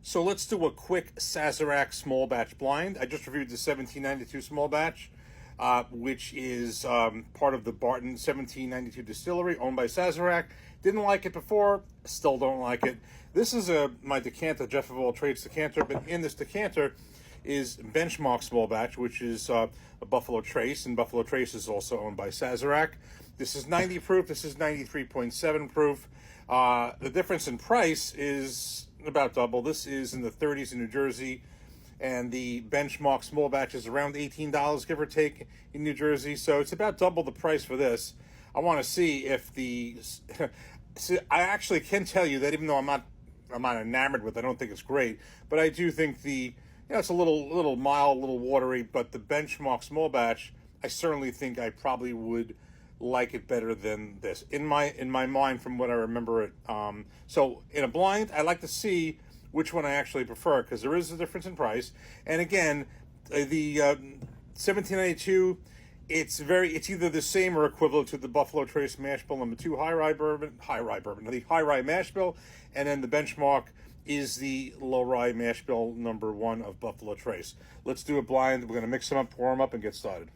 So let's do a quick Sazerac small batch blind. I just reviewed the 1792 small batch, which is part of the Barton 1792 distillery owned by Sazerac. Didn't like it before, still don't like it. This is my decanter, Jeff of All Trades decanter, but in this decanter is Benchmark small batch, which is a Buffalo Trace, and Buffalo Trace is also owned by Sazerac. This is 90 proof. This is 93.7 proof. The difference in price is about double. This is in the 30s in New Jersey, and the Benchmark small batch is around $18, give or take, in New Jersey. So it's about double the price for this. I want to see if the. See, I actually can tell you that even though I'm not enamored with it, I don't think it's great, but I do think it's a little mild, a little watery. But the Benchmark small batch, I certainly think I probably would like it better than this in my mind from what I remember it. So in a blind, I like to see which one I actually prefer because there is a difference in price. And again, the 1792, it's either the same or equivalent to the Buffalo Trace Mash Bill #2 High Rye the High Rye Mash Bill, and then the Benchmark is the Low Rye Mash Bill #1 of Buffalo Trace. Let's do a blind. We're going to mix them up, pour them up, and get started.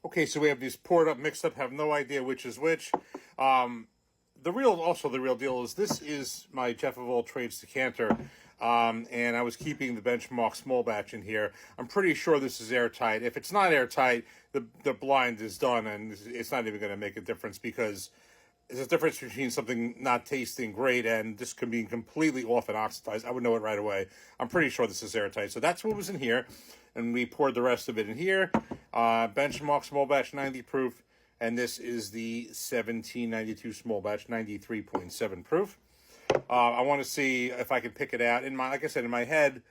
Okay, so we have these poured up, mixed up, have no idea which is which. The real deal is this is my Jeff of All Trades decanter, and I was keeping the Benchmark small batch in here. I'm pretty sure this is airtight. If it's not airtight, the blind is done, and it's not even going to make a difference because there's a difference between something not tasting great and just being completely off and oxidized. I would know it right away. I'm pretty sure this is airtight. So that's what was in here, and we poured the rest of it in here. Benchmark small batch 90 proof, and this is the 1792 small batch 93.7 proof. I want to see if I can pick it out. Like I said, in my head,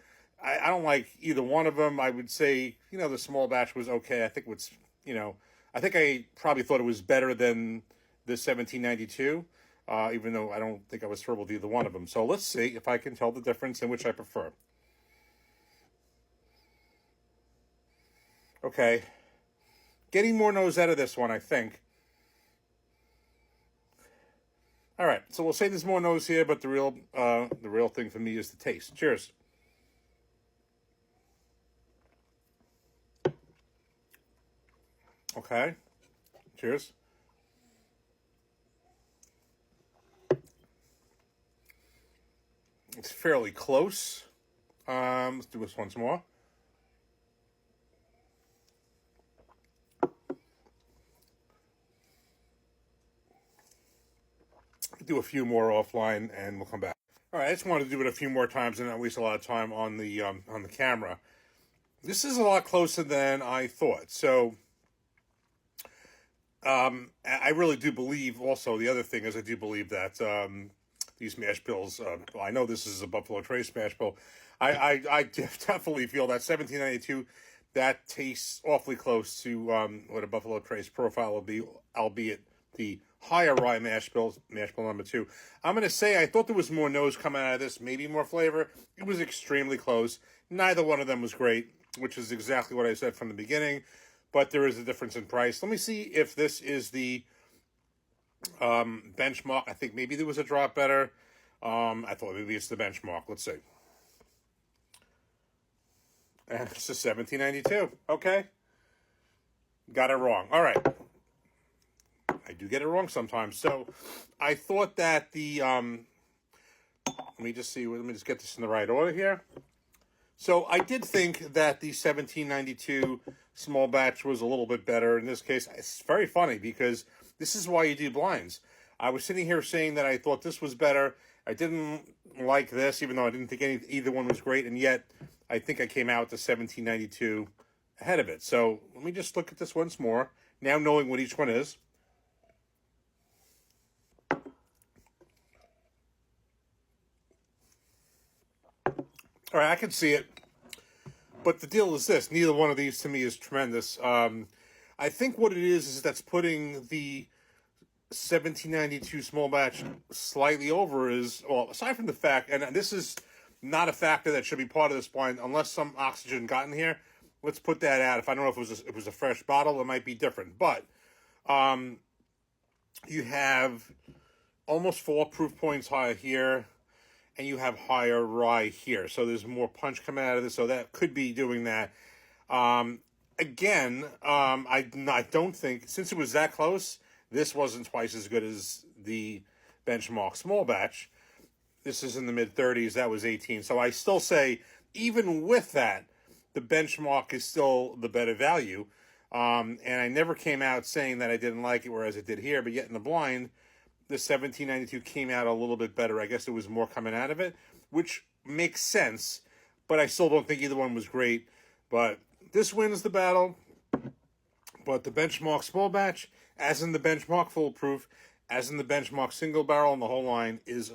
I don't like either one of them. I would say, the small batch was okay. I think I probably thought it was better than the 1792, even though I don't think I was thrilled with either one of them. So let's see if I can tell the difference in which I prefer. Okay, getting more nose out of this one, I think. All right, so we'll say there's more nose here, but the real thing for me is the taste. Cheers. Okay, cheers. It's fairly close. Let's do this once more. Do a few more offline, and we'll come back. All right, I just wanted to do it a few more times and not waste a lot of time on the camera. This is a lot closer than I thought. So, I really do believe. Also, the other thing is, I do believe that these mash bills. I know this is a Buffalo Trace mash bill. I definitely feel that 1792 that tastes awfully close to what a Buffalo Trace profile will be, albeit the higher rye mash bill #2. I'm going to say I thought there was more nose coming out of this, maybe more flavor. It was extremely close. Neither one of them was great, which is exactly what I said from the beginning. But there is a difference in price. Let me see if this is the Benchmark. I think maybe there was a drop better. I thought maybe it's the Benchmark. Let's see. And it's the 1792. Okay. Got it wrong. All right. I do get it wrong sometimes. So I thought that let me just get this in the right order here. So I did think that the 1792 small batch was a little bit better. In this case, it's very funny because this is why you do blinds. I was sitting here saying that I thought this was better. I didn't like this, even though I didn't think either one was great. And yet, I think I came out with the 1792 ahead of it. So let me just look at this once more, now knowing what each one is. All right, I can see it. But the deal is this. Neither one of these to me is tremendous. I think what it is that's putting the 1792 small batch slightly over is, well, aside from the fact, and this is not a factor that should be part of this blind, unless some oxygen got in here. Let's put that out. If I don't know if it was a fresh bottle, it might be different. But you have almost 4 proof points higher here, and you have higher rye here. So there's more punch coming out of this, so that could be doing that. I don't think, since it was that close, this wasn't twice as good as the benchmark small batch. This is in the mid-30s. That was 18. So I still say, even with that, the benchmark is still the better value. And I never came out saying that I didn't like it, whereas I did here. But yet in the blind, the 1792 came out a little bit better. I guess there was more coming out of it, which makes sense. But I still don't think either one was great. But this wins the battle. But the benchmark small batch, as in the benchmark foolproof, as in the benchmark single barrel, and the whole line, is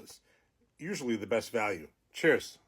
usually the best value. Cheers.